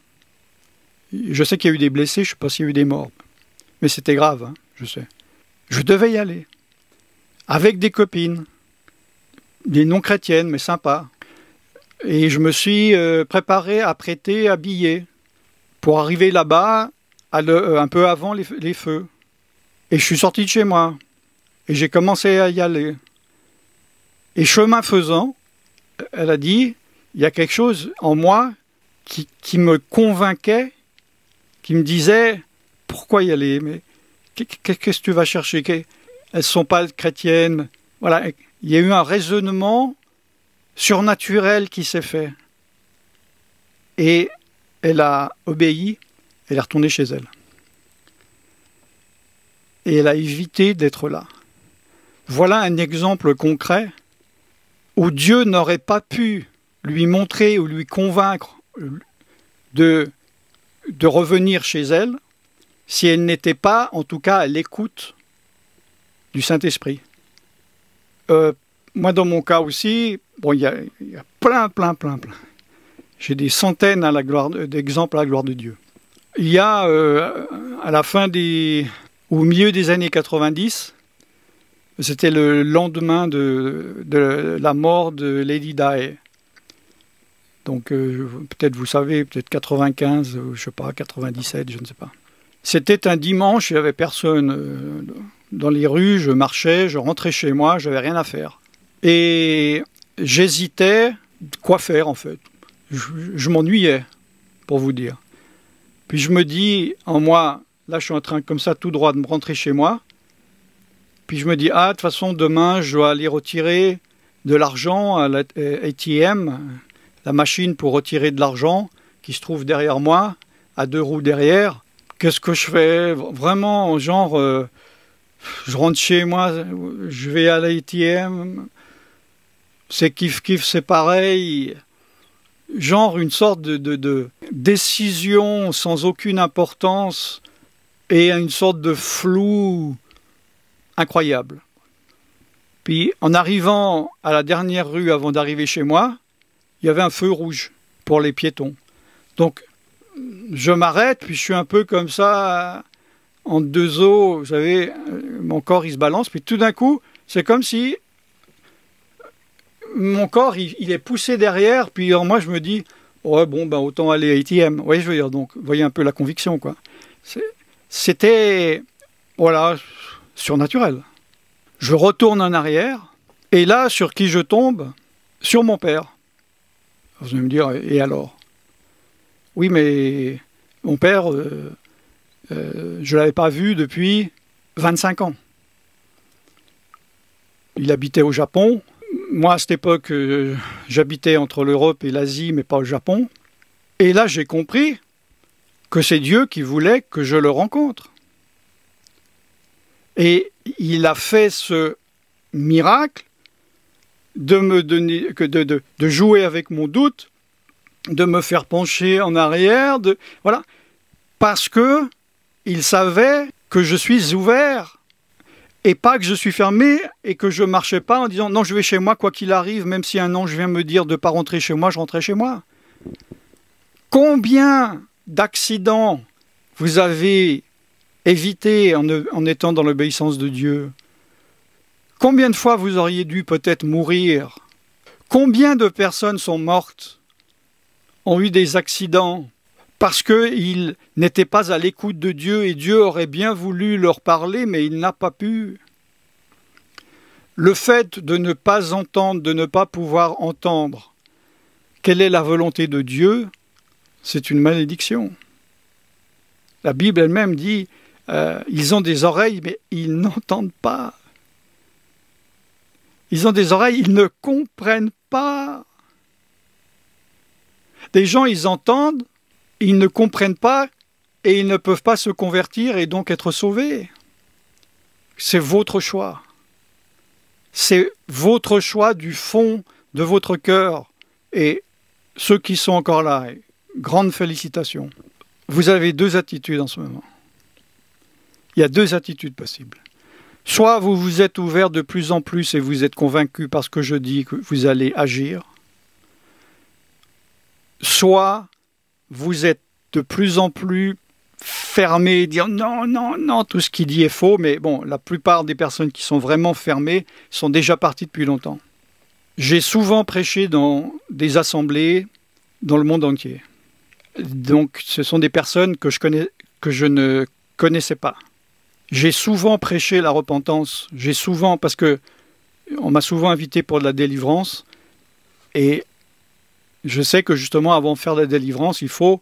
Je sais qu'il y a eu des blessés, je ne sais pas s'il y a eu des morts. Mais c'était grave, hein, je sais. Je devais y aller. Avec des copines. Des non-chrétiennes, mais sympas. Et je me suis préparé, apprêté, habillé. Pour arriver là-bas, un peu avant les feux. Et je suis sorti de chez moi. Et j'ai commencé à y aller. Et chemin faisant, elle a dit, il y a quelque chose en moi qui me convainquait, qui me disait, pourquoi y aller? Mais qu'est-ce que tu vas chercher? Elles ne sont pas chrétiennes. Voilà, il y a eu un raisonnement surnaturel qui s'est fait. Et elle a obéi, elle est retournée chez elle. Et elle a évité d'être là. Voilà un exemple concret où Dieu n'aurait pas pu lui montrer ou lui convaincre de revenir chez elle si elle n'était pas, en tout cas, à l'écoute du Saint-Esprit. Moi, dans mon cas aussi, bon, il y a plein. J'ai des centaines d'exemples à la gloire de Dieu. Il y a, à la fin au milieu des années 90, c'était le lendemain de la mort de Lady Di. Donc, peut-être vous savez, peut-être 95, je sais pas, 97, je ne sais pas. C'était un dimanche, il n'y avait personne dans les rues, je marchais, je rentrais chez moi, j'avais rien à faire. Et j'hésitais quoi faire en fait. Je m'ennuyais, pour vous dire. Puis je me dis, en moi, là je suis en train comme ça tout droit de me rentrer chez moi. Puis je me dis, de toute façon demain je dois aller retirer de l'argent à l'ATM, la machine pour retirer de l'argent qui se trouve derrière moi, à 2 roues derrière. Qu'est-ce que je fais? Vraiment, genre, je rentre chez moi, je vais à l'ATM, c'est kiff-kiff, c'est pareil. Genre une sorte de décision sans aucune importance et une sorte de flou incroyable. Puis en arrivant à la dernière rue avant d'arriver chez moi, il y avait un feu rouge pour les piétons. Donc je m'arrête, puis je suis un peu comme ça, en 2 eaux, vous savez, mon corps il se balance, puis tout d'un coup, c'est comme si mon corps il est poussé derrière, puis moi je me dis, ouais bon, ben autant aller à ATM. Vous voyez, je veux dire, donc, vous voyez un peu la conviction, quoi. C'était, voilà, surnaturel. Je retourne en arrière, et là, sur qui je tombe? Sur mon père. Vous allez me dire, et alors? Oui, mais mon père, je ne l'avais pas vu depuis 25 ans. Il habitait au Japon. Moi, à cette époque, j'habitais entre l'Europe et l'Asie, mais pas au Japon. Et là, j'ai compris que c'est Dieu qui voulait que je le rencontre. Et il a fait ce miracle de me donner, de jouer avec mon doute, de me faire pencher en arrière, voilà, parce que il savait que je suis ouvert et pas que je suis fermé et que je marchais pas en disant non, je vais chez moi quoi qu'il arrive, même si un ange vient me dire de pas rentrer chez moi, je rentrais chez moi. Combien d'accidents vous avez évité en étant dans l'obéissance de Dieu? Combien de fois vous auriez dû peut-être mourir? Combien de personnes sont mortes, ont eu des accidents parce qu'ils n'étaient pas à l'écoute de Dieu et Dieu aurait bien voulu leur parler, mais il n'a pas pu. Le fait de ne pas entendre, de ne pas pouvoir entendre quelle est la volonté de Dieu, c'est une malédiction. La Bible elle-même dit ils ont des oreilles, mais ils n'entendent pas. Ils ont des oreilles, ils ne comprennent pas. Des gens, ils entendent, ils ne comprennent pas et ils ne peuvent pas se convertir et donc être sauvés. C'est votre choix. C'est votre choix du fond de votre cœur. Et ceux qui sont encore là, grandes félicitations. Vous avez deux attitudes en ce moment. Il y a deux attitudes possibles. Soit vous vous êtes ouvert de plus en plus et vous êtes convaincu parce que je dis que vous allez agir. Soit vous êtes de plus en plus fermé et dire non, non, non, tout ce qu'il dit est faux. Mais bon, la plupart des personnes qui sont vraiment fermées sont déjà parties depuis longtemps. J'ai souvent prêché dans des assemblées dans le monde entier. Donc ce sont des personnes que je ne connaissais pas. J'ai souvent prêché la repentance. Parce que on m'a souvent invité pour de la délivrance. Et je sais que justement, avant de faire de la délivrance, il faut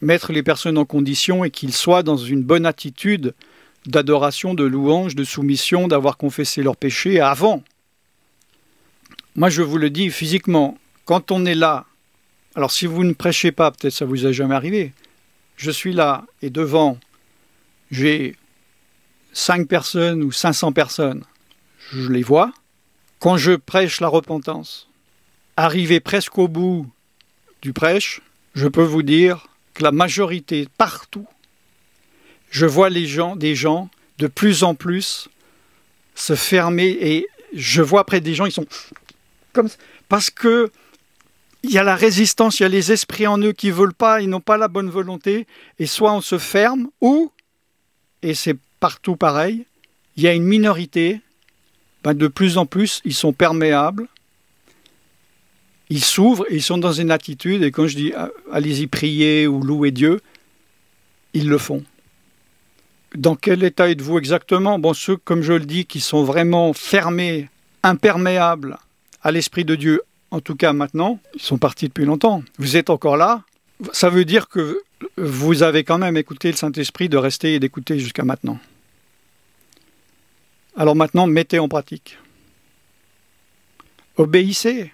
mettre les personnes en condition et qu'ils soient dans une bonne attitude d'adoration, de louange, de soumission, d'avoir confessé leurs péchés avant. Moi, je vous le dis physiquement, quand on est là, alors si vous ne prêchez pas, peut-être ça vous est jamais arrivé, je suis là et devant, j'ai 5 personnes ou 500 personnes, je les vois. Quand je prêche la repentance, arrivé presque au bout du prêche, je peux vous dire que la majorité, partout, je vois des gens de plus en plus se fermer et je vois après des gens, ils sont comme ça, parce que il y a la résistance, il y a les esprits en eux qui ne veulent pas, ils n'ont pas la bonne volonté, et soit on se ferme, ou, et c'est partout pareil, il y a une minorité, de plus en plus, ils sont perméables, ils s'ouvrent, et ils sont dans une attitude, et quand je dis allez-y prier ou louer Dieu, ils le font. Dans quel état êtes-vous exactement? Bon, ceux, comme je le dis, qui sont vraiment fermés, imperméables à l'Esprit de Dieu, en tout cas maintenant, ils sont partis depuis longtemps. Vous êtes encore là, ça veut dire que vous avez quand même écouté le Saint-Esprit de rester et d'écouter jusqu'à maintenant. Alors maintenant, mettez en pratique. Obéissez.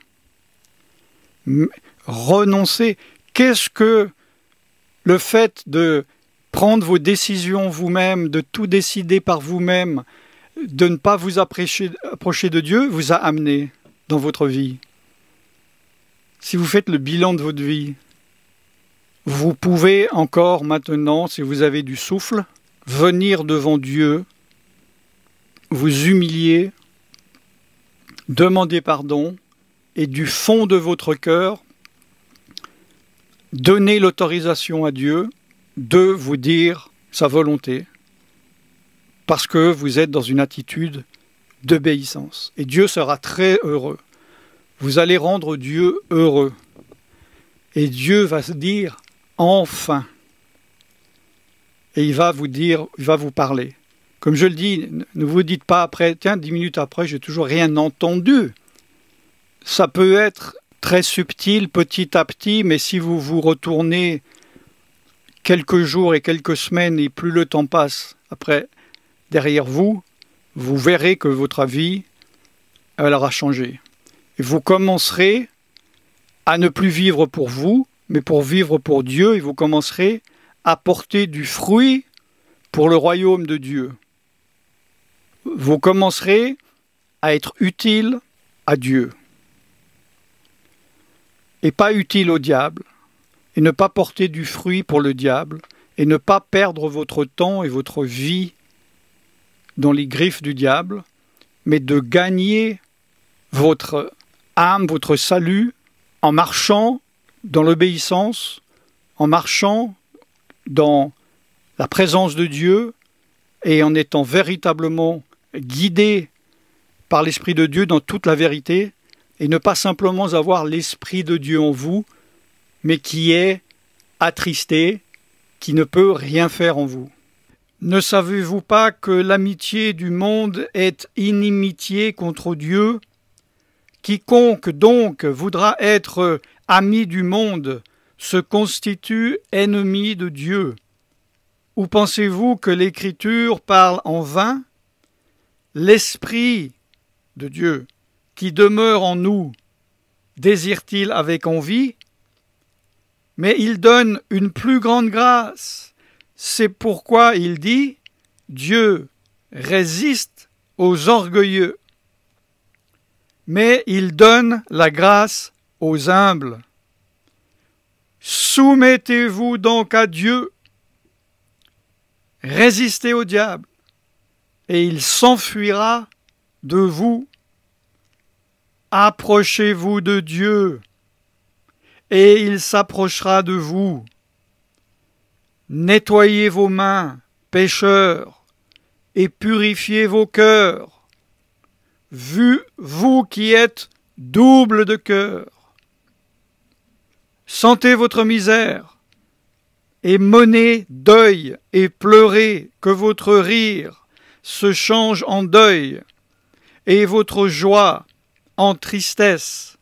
Renoncez. Qu'est-ce que le fait de prendre vos décisions vous-même, de tout décider par vous-même, de ne pas vous approcher de Dieu, vous a amené dans votre vie? Si vous faites le bilan de votre vie, vous pouvez encore maintenant, si vous avez du souffle, venir devant Dieu, vous humilier, demander pardon et du fond de votre cœur, donner l'autorisation à Dieu de vous dire sa volonté parce que vous êtes dans une attitude d'obéissance. Et Dieu sera très heureux. Vous allez rendre Dieu heureux. Et Dieu va se dire « enfin ». Et il va vous dire, il va vous parler. Comme je le dis, ne vous dites pas après, tiens, 10 minutes après, j'ai toujours rien entendu. Ça peut être très subtil, petit à petit, mais si vous vous retournez quelques jours et quelques semaines, et plus le temps passe après derrière vous, vous verrez que votre vie, elle aura changé. Et vous commencerez à ne plus vivre pour vous, mais pour vivre pour Dieu, et vous commencerez à porter du fruit pour le royaume de Dieu. Vous commencerez à être utile à Dieu. Et pas utile au diable, et ne pas porter du fruit pour le diable, et ne pas perdre votre temps et votre vie dans les griffes du diable, mais de gagner votre âme, votre salut, en marchant dans l'obéissance, en marchant dans la présence de Dieu et en étant véritablement guidés par l'Esprit de Dieu dans toute la vérité, et ne pas simplement avoir l'Esprit de Dieu en vous, mais qui est attristé, qui ne peut rien faire en vous. Ne savez-vous pas que l'amitié du monde est inimitié contre Dieu? Quiconque donc voudra être ami du monde se constitue ennemi de Dieu. Ou pensez-vous que l'Écriture parle en vain? L'Esprit de Dieu qui demeure en nous désire-t-il avec envie? Mais il donne une plus grande grâce. C'est pourquoi il dit « Dieu résiste aux orgueilleux, mais il donne la grâce aux humbles. Soumettez-vous donc à Dieu, résistez au diable, et il s'enfuira de vous. Approchez-vous de Dieu, et il s'approchera de vous. Nettoyez vos mains, pécheurs, et purifiez vos cœurs, vous qui êtes double de cœur. Sentez votre misère, et menez deuil, et pleurez, que votre rire se change en deuil, et votre joie en tristesse.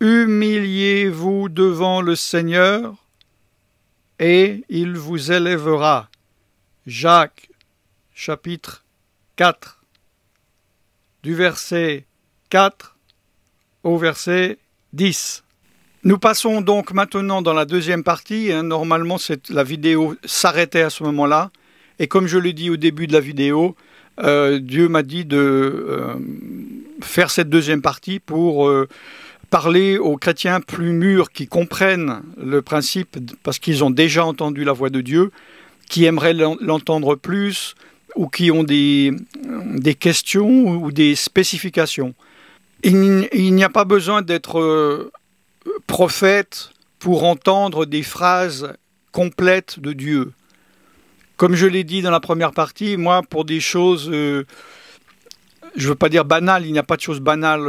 Humiliez-vous devant le Seigneur, et il vous élèvera. Jacques, chapitre 4, du verset 4 au verset 10. Nous passons donc maintenant dans la deuxième partie. Normalement, la vidéo s'arrêtait à ce moment-là. Et comme je l'ai dit au début de la vidéo, Dieu m'a dit de faire cette deuxième partie pour parler aux chrétiens plus mûrs qui comprennent le principe, parce qu'ils ont déjà entendu la voix de Dieu, qui aimeraient l'entendre plus, ou qui ont des questions ou des spécifications. Il n'y a pas besoin d'être prophète pour entendre des phrases complètes de Dieu. Comme je l'ai dit dans la première partie, moi, pour des choses, je ne veux pas dire banales, il n'y a pas de choses banales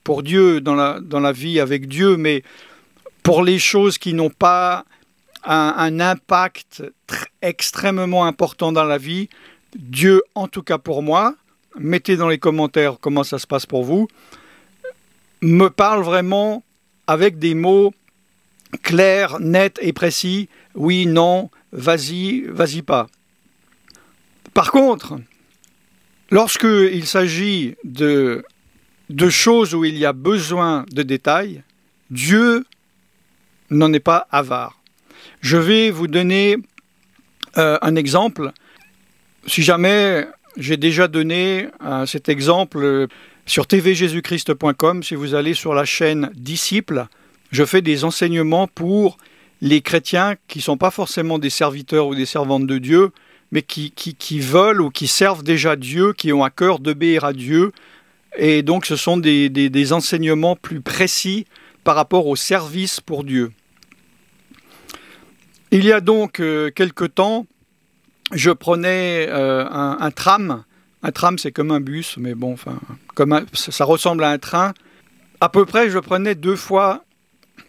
pour Dieu, dans la vie avec Dieu, mais pour les choses qui n'ont pas un impact extrêmement important dans la vie, Dieu, en tout cas pour moi, mettez dans les commentaires comment ça se passe pour vous, me parle vraiment avec des mots clairs, nets et précis. Oui, non, vas-y, vas-y pas. Par contre, lorsqu'il s'agit de choses où il y a besoin de détails, Dieu n'en est pas avare. Je vais vous donner un exemple. Si jamais j'ai déjà donné cet exemple sur tvjesuschrist.com, si vous allez sur la chaîne Disciples, je fais des enseignements pour les chrétiens qui ne sont pas forcément des serviteurs ou des servantes de Dieu, mais qui veulent ou qui servent déjà Dieu, qui ont à cœur d'obéir à Dieu. Et donc ce sont des enseignements plus précis par rapport au service pour Dieu. Il y a donc quelque temps, je prenais un tram. Un tram, c'est comme un bus, mais bon, enfin, ça ressemble à un train. À peu près, je prenais 2 fois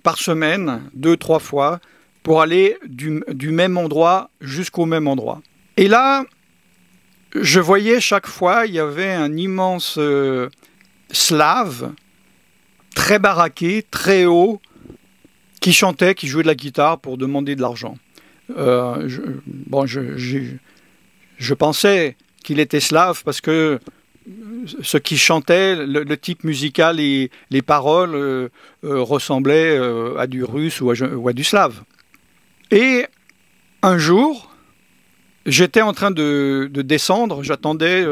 par semaine, 2-3 fois, pour aller du même endroit jusqu'au même endroit. Et là, je voyais chaque fois, il y avait un immense slave, très baraqué, très haut, qui chantait, qui jouait de la guitare pour demander de l'argent. Je pensais qu'il était slave parce que ce qui chantait, le type musical et les paroles ressemblaient à du russe ou à du slave. Et un jour, j'étais en train de descendre, j'attendais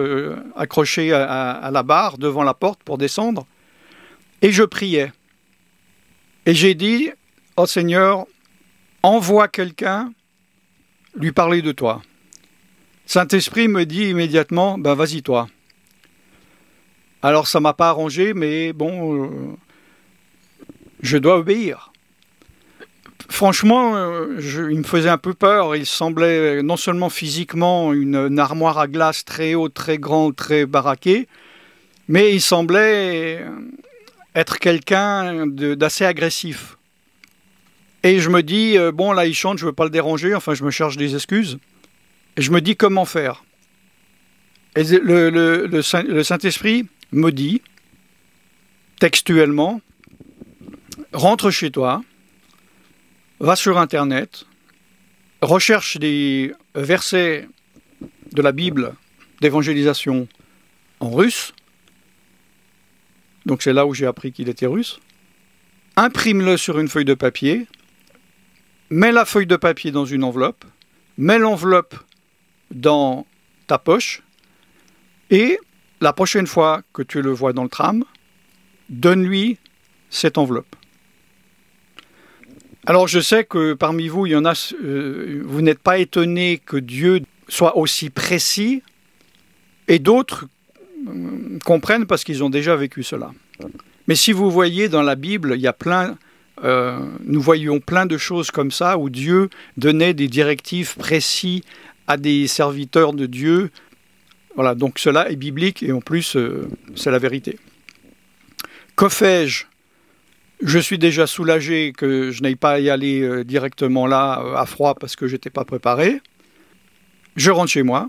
accroché à la barre devant la porte pour descendre, et je priais. Et j'ai dit, « Oh Seigneur, envoie quelqu'un lui parler de toi. » Saint-Esprit me dit immédiatement, « Ben vas-y toi. » Alors ça ne m'a pas arrangé, mais bon, je dois obéir. franchement, il me faisait un peu peur. Il semblait non seulement physiquement une armoire à glace très haute, très grande, très baraquée, mais il semblait être quelqu'un d'assez agressif. Et je me dis, bon là il chante, je ne veux pas le déranger, enfin je me cherche des excuses. Et je me dis comment faire. Et le Saint-Esprit me dit, textuellement, rentre chez toi, va sur Internet, recherche des versets de la Bible d'évangélisation en russe. Donc c'est là où j'ai appris qu'il était russe. Imprime-le sur une feuille de papier, mets la feuille de papier dans une enveloppe, mets l'enveloppe dans ta poche, et la prochaine fois que tu le vois dans le tram, donne-lui cette enveloppe. Alors je sais que parmi vous, il y en a, vous n'êtes pas étonnés que Dieu soit aussi précis, et d'autres comprennent parce qu'ils ont déjà vécu cela. Mais si vous voyez dans la Bible, il y a nous voyons plein de choses comme ça où Dieu donnait des directives précises à des serviteurs de Dieu. Voilà, donc cela est biblique et en plus, c'est la vérité. Que fais-je? Je suis déjà soulagé que je n'aille pas y aller directement là, à froid, parce que je n'étais pas préparé. Je rentre chez moi,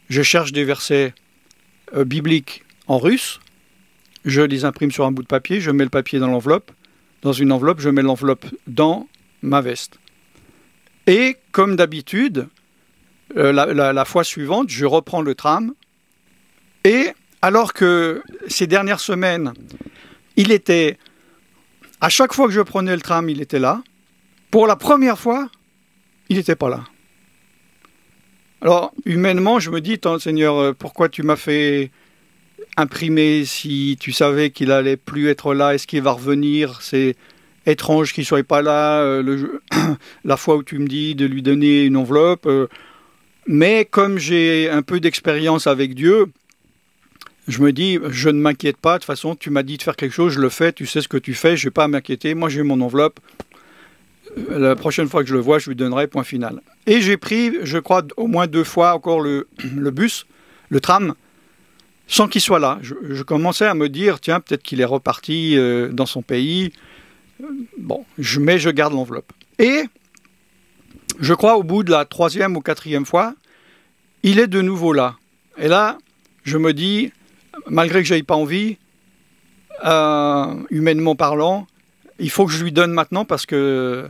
je cherche des versets bibliques en russe, je les imprime sur un bout de papier, je mets le papier dans l'enveloppe, dans une enveloppe, je mets l'enveloppe dans ma veste. Et comme d'habitude, la fois suivante, je reprends le tram, et alors que ces dernières semaines, il était... À chaque fois que je prenais le tram, il était là. Pour la première fois, il n'était pas là. Alors, humainement, je me dis, Seigneur, pourquoi tu m'as fait imprimer si tu savais qu'il allait plus être là? Est-ce qu'il va revenir? C'est étrange qu'il ne soit pas là. La fois où tu me dis de lui donner une enveloppe. Mais comme j'ai un peu d'expérience avec Dieu, je me dis, je ne m'inquiète pas, de toute façon, tu m'as dit de faire quelque chose, je le fais, tu sais ce que tu fais, je ne vais pas m'inquiéter, moi j'ai mon enveloppe, la prochaine fois que je le vois, je lui donnerai, point final. Et j'ai pris, je crois, au moins 2 fois encore le bus, le tram, sans qu'il soit là. Je commençais à me dire, tiens, peut-être qu'il est reparti dans son pays. Bon, mais je garde l'enveloppe. Et je crois, au bout de la 3e ou 4e fois, il est de nouveau là. Et là, je me dis... Malgré que je n'aie pas envie, humainement parlant, il faut que je lui donne maintenant parce que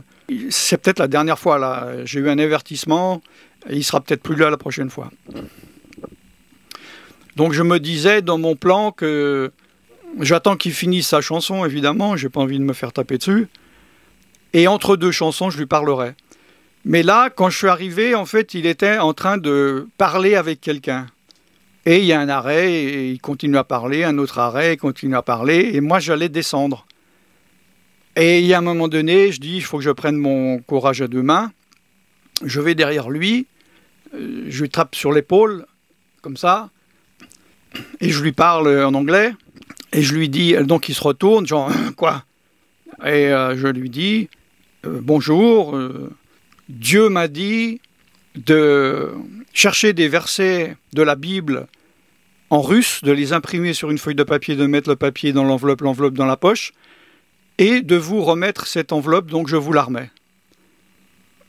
c'est peut-être la dernière fois. Là. J'ai eu un avertissement, et il sera peut-être plus là la prochaine fois. Donc je me disais dans mon plan que j'attends qu'il finisse sa chanson, évidemment, je n'ai pas envie de me faire taper dessus. Et entre 2 chansons, je lui parlerai. Mais là, quand je suis arrivé, en fait, il était en train de parler avec quelqu'un. Et il y a un arrêt, et il continue à parler, un autre arrêt, il continue à parler, et moi j'allais descendre. Et il y a un moment donné, je dis, il faut que je prenne mon courage à 2 mains, je vais derrière lui, je lui tape sur l'épaule, comme ça, et je lui parle en anglais, et je lui dis, donc il se retourne, genre, quoi? Et je lui dis, bonjour, Dieu m'a dit de chercher des versets de la Bible en russe, de les imprimer sur une feuille de papier, de mettre le papier dans l'enveloppe dans la poche, et de vous remettre cette enveloppe, donc je vous la remets.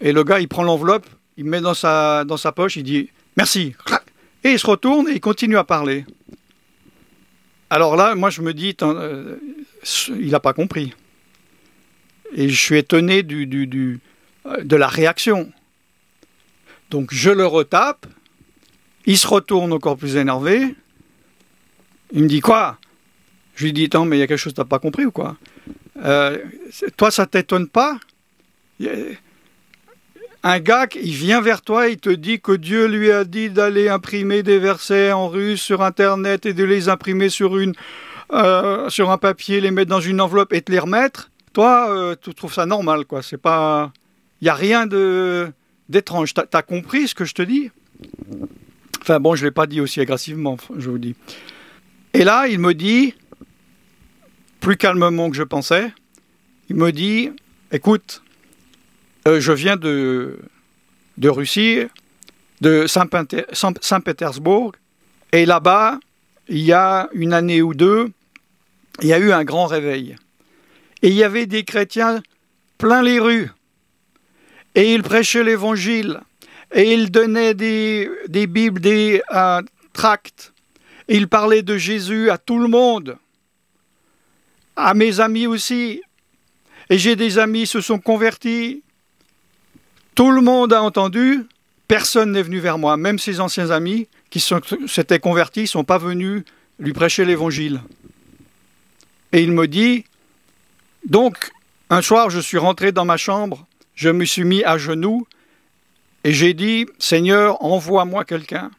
Et le gars, il prend l'enveloppe, il met dans sa poche, il dit « Merci !» Et il se retourne et il continue à parler. Alors là, moi je me dis, il n'a pas compris. Et je suis étonné de la réaction. Donc je le retape, il se retourne encore plus énervé, il me dit quoi? Je lui dis, attends, mais il y a quelque chose que tu n'as pas compris ou quoi? Toi, ça ne t'étonne pas? Un gars, il vient vers toi, il te dit que Dieu lui a dit d'aller imprimer des versets en russe sur Internet et de les imprimer sur un papier, les mettre dans une enveloppe et te les remettre. Toi, tu trouves ça normal, quoi. C'est pas... Il n'y a rien d'étrange. T'as compris ce que je te dis? Enfin bon, je ne l'ai pas dit aussi agressivement, je vous dis. Et là, il me dit, plus calmement que je pensais, il me dit, écoute, Je viens de Russie, de Saint-Pétersbourg, et là-bas, il y a une année ou deux, il y a eu un grand réveil. Et il y avait des chrétiens plein les rues, et ils prêchaient l'évangile, et ils donnaient des bibles, des tracts, et ils parlaient de Jésus à tout le monde, à mes amis aussi. Et j'ai des amis qui se sont convertis. Tout le monde a entendu, personne n'est venu vers moi. Même ses anciens amis qui s'étaient convertis ne sont pas venus lui prêcher l'évangile. Et il me dit, donc, un soir, je suis rentré dans ma chambre, je me suis mis à genoux et j'ai dit, Seigneur, envoie-moi quelqu'un,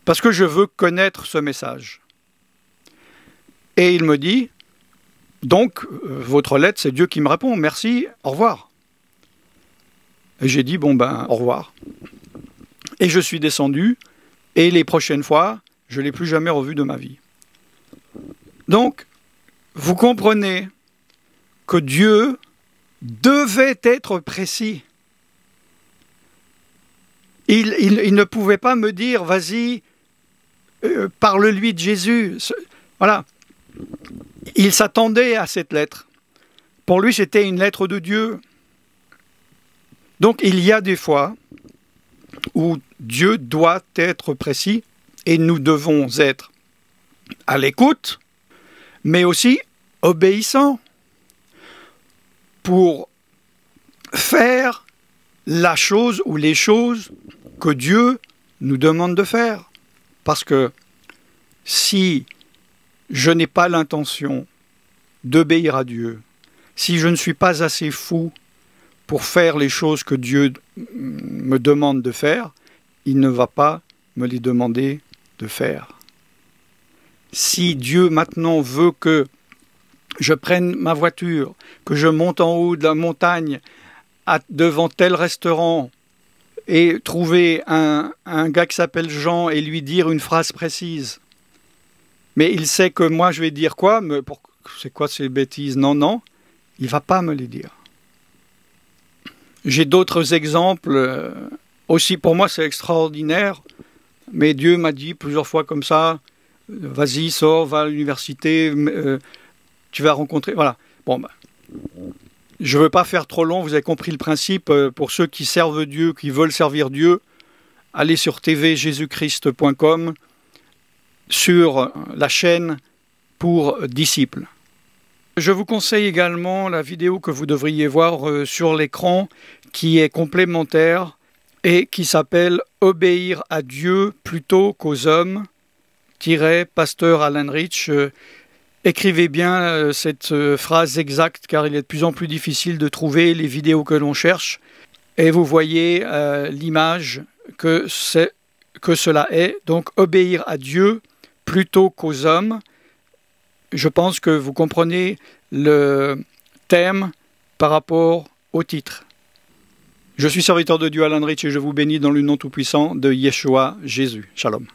parce que je veux connaître ce message. Et il me dit, donc, votre lettre, c'est Dieu qui me répond, merci, au revoir. Et j'ai dit, bon ben, au revoir. Et je suis descendu, et les prochaines fois, je ne l'ai plus jamais revu de ma vie. Donc, vous comprenez que Dieu devait être précis. Il ne pouvait pas me dire, vas-y, parle-lui de Jésus. Voilà. Il s'attendait à cette lettre. Pour lui, c'était une lettre de Dieu. Donc, il y a des fois où Dieu doit être précis et nous devons être à l'écoute, mais aussi obéissants pour faire la chose ou les choses que Dieu nous demande de faire. Parce que si je n'ai pas l'intention d'obéir à Dieu, si je ne suis pas assez fou pour faire les choses que Dieu me demande de faire, il ne va pas me les demander de faire. Si Dieu maintenant veut que je prenne ma voiture, que je monte en haut de la montagne devant tel restaurant et trouver un gars qui s'appelle Jean et lui dire une phrase précise, mais il sait que moi je vais dire quoi, c'est quoi ces bêtises? Non, non, il ne va pas me les dire. J'ai d'autres exemples, aussi pour moi c'est extraordinaire, mais Dieu m'a dit plusieurs fois comme ça, vas-y, sors, va à l'université, tu vas rencontrer... Voilà. Bon, ben, je ne veux pas faire trop long, vous avez compris le principe. Pour ceux qui servent Dieu, qui veulent servir Dieu, allez sur tvjesuschrist.com, sur la chaîne pour disciples. Je vous conseille également la vidéo que vous devriez voir sur l'écran, qui est complémentaire et qui s'appelle « Obéir à Dieu plutôt qu'aux hommes » Pasteur Alan Rich. Écrivez bien cette phrase exacte, car il est de plus en plus difficile de trouver les vidéos que l'on cherche. Et vous voyez l'image que cela est. Donc, obéir à Dieu plutôt qu'aux hommes. Je pense que vous comprenez le thème par rapport au titre. Je suis serviteur de Dieu Alan Rich et je vous bénis dans le nom tout-puissant de Yeshua Jésus. Shalom.